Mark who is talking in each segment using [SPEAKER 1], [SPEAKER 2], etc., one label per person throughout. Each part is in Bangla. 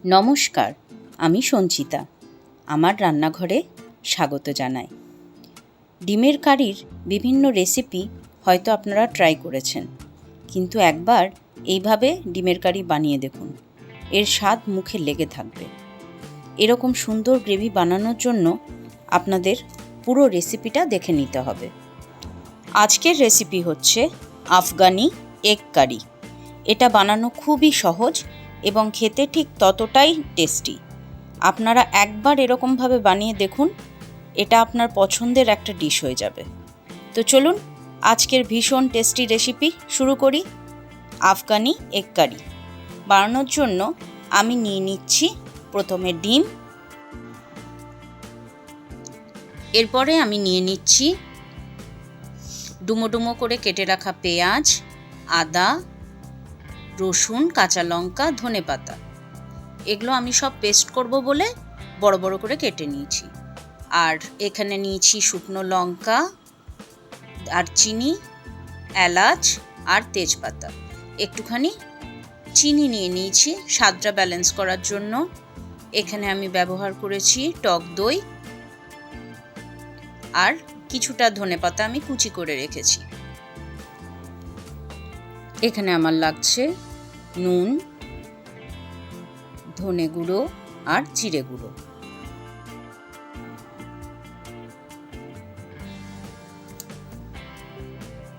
[SPEAKER 1] নমস্কার, আমি সঞ্চিতা। আমার রান্নাঘরে স্বাগত জানাই। ডিমের কারির বিভিন্ন রেসিপি হয়তো আপনারা ট্রাই করেছেন, কিন্তু একবার এইভাবে ডিমের কারি বানিয়ে দেখুন, এর স্বাদ মুখে লেগে থাকবে। এরকম সুন্দর গ্রেভি বানানোর জন্য আপনাদের পুরো রেসিপিটা দেখে নিতে হবে। আজকের রেসিপি হচ্ছে আফগানি এগ কারি। এটা বানানো খুবই সহজ এবং খেতে ঠিক ততটাই টেস্টি। আপনারা একবার এরকমভাবে বানিয়ে দেখুন, এটা আপনার পছন্দের একটা ডিশ হয়ে যাবে। তো চলুন আজকের ভীষণ টেস্টি রেসিপি শুরু করি। আফগানি এগ কারি বানানোর জন্য আমি নিয়ে নিচ্ছি প্রথমে ডিম, এরপরে আমি নিয়ে নিচ্ছি ডুমো ডুমো করে কেটে রাখা পেঁয়াজ, আদা, রসুন, কাঁচা লঙ্কা, ধনেপাতা। এগুলো আমি সব পেস্ট করব বলে বড় বড় করে কেটে নিয়েছি। আর এখানে নিয়েছি শুকনো লঙ্কা, দারচিনি, এলাচ আর তেজপাতা। একটুখানি চিনি নিয়ে নিয়েছি স্বাদটা ব্যালেন্স করার জন্য। এখানে আমি ব্যবহার করেছি টক দই আর কিছুটা ধনেপাতা আমি কুচি করে রেখেছি। এখানে আমার লাগছে নুন, ধনে গুঁড়ো আর জিরে গুঁড়ো।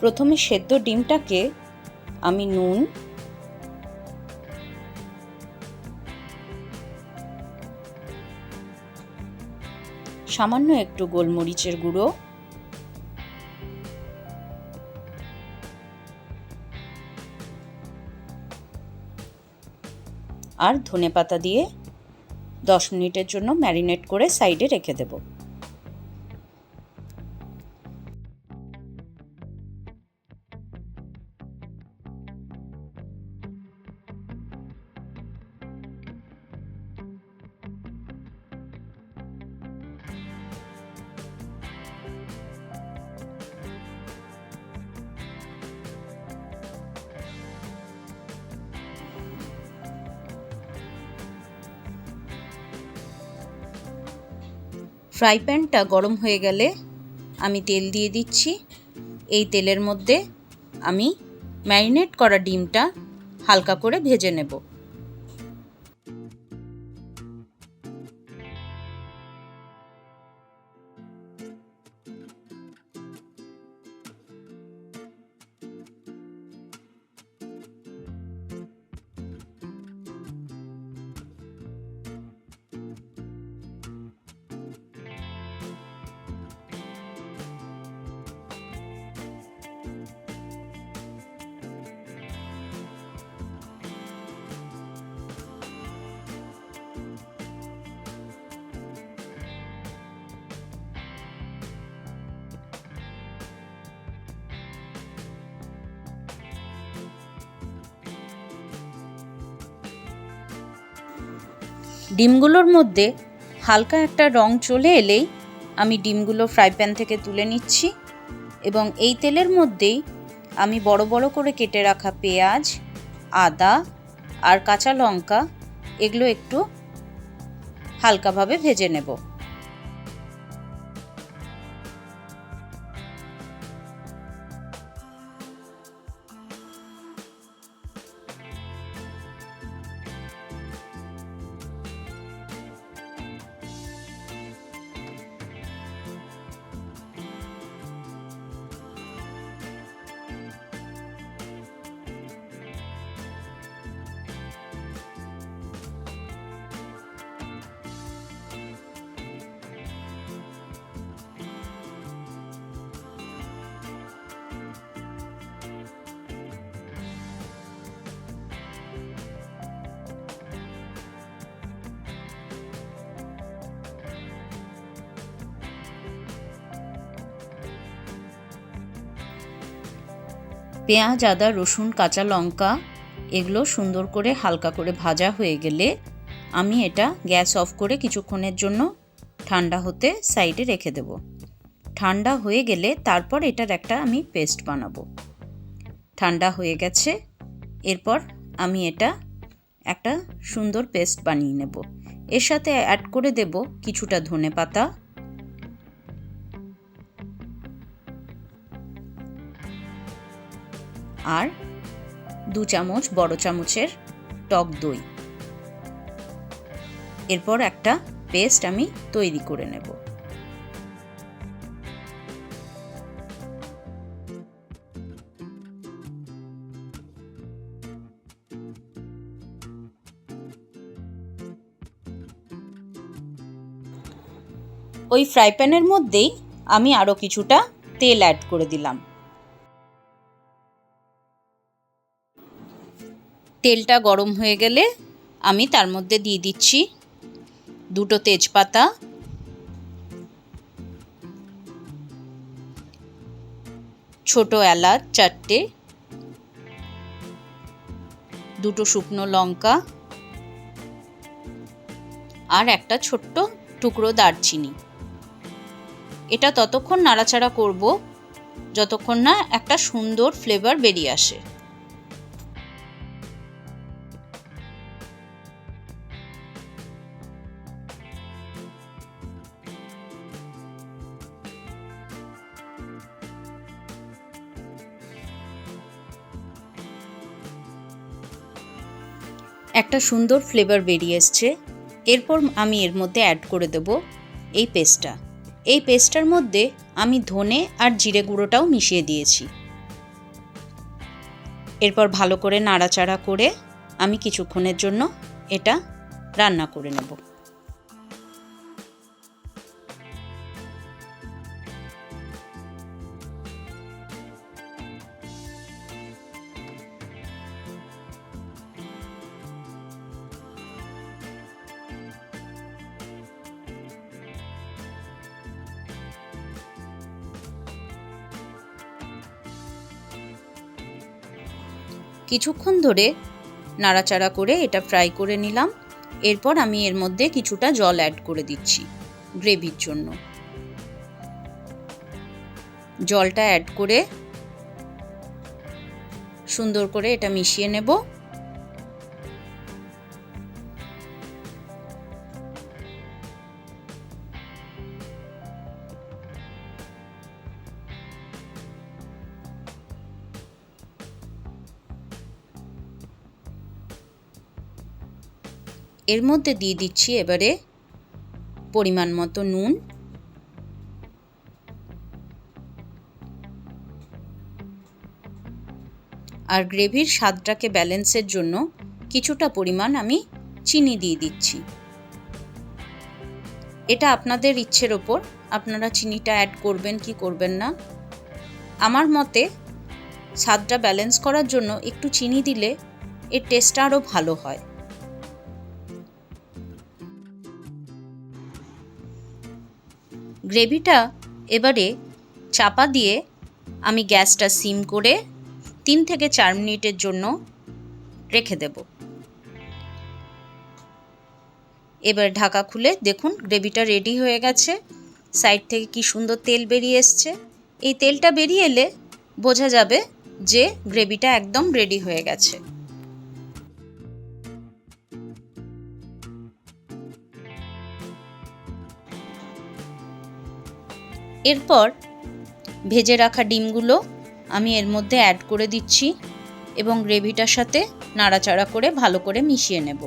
[SPEAKER 1] প্রথমে সেদ্ধ ডিমটাকে আমি নুন, সামান্য একটু গোলমরিচের গুঁড়ো আর ধনেপাতা দিয়ে 10 মিনিটের জন্য ম্যারিনেট করে সাইডে রেখে দেব। ফ্রাই প্যানটা গরম হয়ে গেলে আমি তেল দিয়ে দিচ্ছি। এই তেলের মধ্যে আমি ম্যারিনেট করা ডিমটা হালকা করে ভেজে নেব। ডিমগুলোর মধ্যে হালকা একটা রং চলে এলেই আমি ডিমগুলো ফ্রাই প্যান থেকে তুলে নিচ্ছি এবং এই তেলের মধ্যেই আমি বড় বড় করে কেটে রাখা পেঁয়াজ, আদা আর কাঁচা লঙ্কা এগুলো একটু হালকাভাবে ভেজে নেব। পেঁয়াজ, আদা, রসুন, কাঁচা লঙ্কা এগুলো সুন্দর করে হালকা করে ভাজা হয়ে গেলে আমি এটা গ্যাস অফ করে কিছুক্ষণের জন্য ঠান্ডা হতে সাইডে রেখে দেব। ঠান্ডা হয়ে গেলে তারপর এটার একটা আমি পেস্ট বানাবো। ঠান্ডা হয়ে গেছে, এরপর আমি এটা একটা সুন্দর পেস্ট বানিয়ে নেব। এর সাথে অ্যাড করে দেব কিছুটা ধনেপাতা, আর 2 চামচ বড় চামচের টক দই। এরপর একটা পেস্ট আমি তৈরি করে নেব। ওই ফ্রাই প্যানের মধ্যেই আমি আরও কিছুটা তেল অ্যাড করে দিলাম। তেলটা গরম হয়ে গেলে আমি তার মধ্যে দিয়ে দিচ্ছি 2 তেজপাতা, ছোট এলাচ 4টে, 2 শুকনো লঙ্কা আর একটা ছোট্ট টুকরো দারচিনি। এটা ততক্ষণ নাড়াচাড়া করব যতক্ষণ না একটা সুন্দর ফ্লেভার বেরিয়ে আসে। একটা সুন্দর ফ্লেভার বেরিয়ে এসছে। এরপর আমি এর মধ্যে অ্যাড করে দেব এই পেস্টটা। এই পেস্টটার মধ্যে আমি ধনে আর জিরে গুঁড়োটাও মিশিয়ে দিয়েছি। এরপর ভালো করে নাড়াচাড়া করে আমি কিছুক্ষণের জন্য এটা রান্না করে নেব। কিছুক্ষণ ধরে নাড়াচাড়া করে এটা ফ্রাই করে নিলাম। এরপর আমি এর মধ্যে কিছুটা জল অ্যাড করে দিচ্ছি গ্রেভির জন্য। জলটা অ্যাড করে সুন্দর করে এটা মিশিয়ে নেব। এর মধ্যে দিয়ে দিচ্ছি এবারে পরিমাণ মতো নুন, আর গ্রেভির স্বাদটাকে ব্যালেন্সের জন্য কিছুটা পরিমাণ আমি চিনি দিয়ে দিচ্ছি। এটা আপনাদের ইচ্ছের ওপর, আপনারা চিনিটা অ্যাড করবেন কি করবেন না। আমার মতে স্বাদটা ব্যালেন্স করার জন্য একটু চিনি দিলে এর টেস্টটা আরও ভালো হয়। গ্রেভিটা এবারে চাপা দিয়ে আমি গ্যাসটা সিম করে 3 থেকে 4 মিনিটের জন্য রেখে দেব। এবার ঢাকা খুলে দেখুন গ্রেভিটা রেডি হয়ে গেছে। সাইড থেকে কি সুন্দর তেল বেরিয়ে এসছে। এই তেলটা বেরিয়ে এলে বোঝা যাবে যে গ্রেভিটা একদম রেডি হয়ে গেছে। এরপর ভেজে রাখা ডিমগুলো আমি এর মধ্যে অ্যাড করে দিচ্ছি এবং গ্রেভিটার সাথে নাড়াচাড়া করে ভালো করে মিশিয়ে নেব।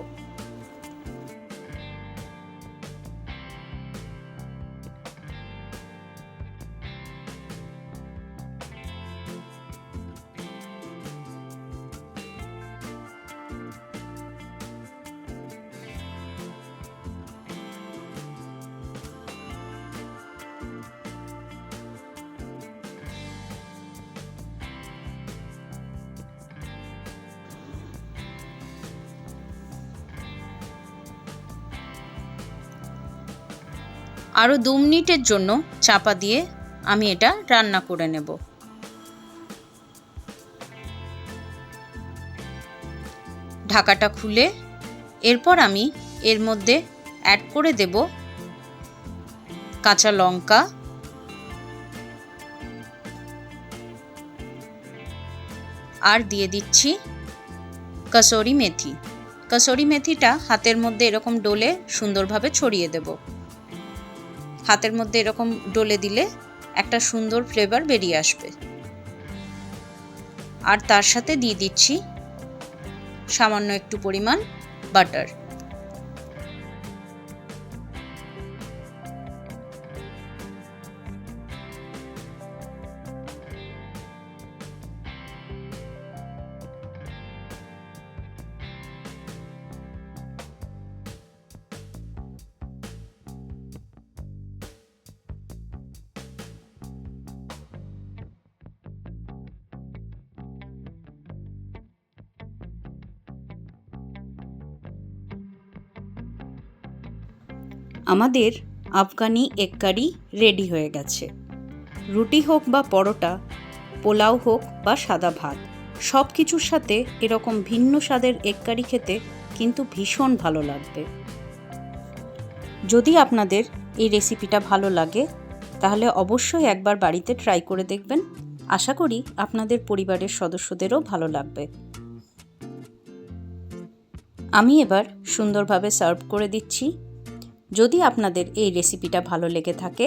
[SPEAKER 1] আরও 2 মিনিটের জন্য চাপা দিয়ে আমি এটা রান্না করে নেব। ঢাকাটা খুলে এরপর আমি এর মধ্যে অ্যাড করে দেব কাঁচা লঙ্কা, আর দিয়ে দিচ্ছি কসুরি মেথি। কসুরি মেথিটা হাতের মধ্যে এরকম ডলে সুন্দরভাবে ছড়িয়ে দেব। হাতের মধ্যে এরকম ডলে দিলে একটা সুন্দর ফ্লেভার বেরিয়ে আসবে। আর তার সাথে দিয়ে দিচ্ছি সামান্য একটু পরিমাণ বাটার। আমাদের আফগানি এগ কারি রেডি হয়ে গেছে। রুটি হোক বা পরোটা, পোলাও হোক বা সাদা ভাত, সব কিছুর সাথে এরকম ভিন্ন স্বাদের এগ কারি খেতে কিন্তু ভীষণ ভালো লাগবে। যদি আপনাদের এই রেসিপিটা ভালো লাগে তাহলে অবশ্যই একবার বাড়িতে ট্রাই করে দেখবেন। আশা করি আপনাদের পরিবারের সদস্যদেরও ভালো লাগবে। আমি এবার সুন্দরভাবে সার্ভ করে দিচ্ছি। যদি আপনাদের এই রেসিপিটা ভালো লেগে থাকে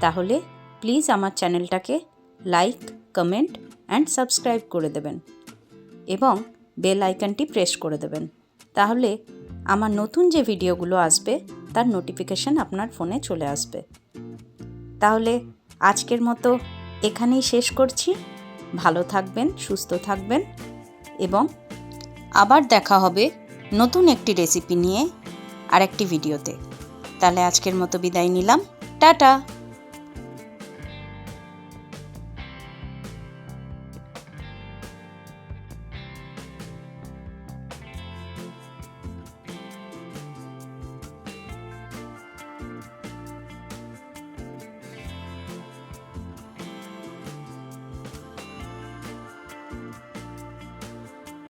[SPEAKER 1] তাহলে প্লিজ আমার চ্যানেলটাকে লাইক, কমেন্ট অ্যান্ড সাবস্ক্রাইব করে দেবেন এবং বেল আইকনটি প্রেস করে দেবেন। তাহলে আমার নতুন যে ভিডিওগুলো আসবে তার নোটিফিকেশন আপনার ফোনে চলে আসবে। তাহলে আজকের মতো এখানেই শেষ করছি। ভালো থাকবেন, সুস্থ থাকবেন এবং আবার দেখা হবে নতুন একটি রেসিপি নিয়ে আর একটি ভিডিওতে। তাহলে আজকের মতো বিদায় নিলাম। টাটা।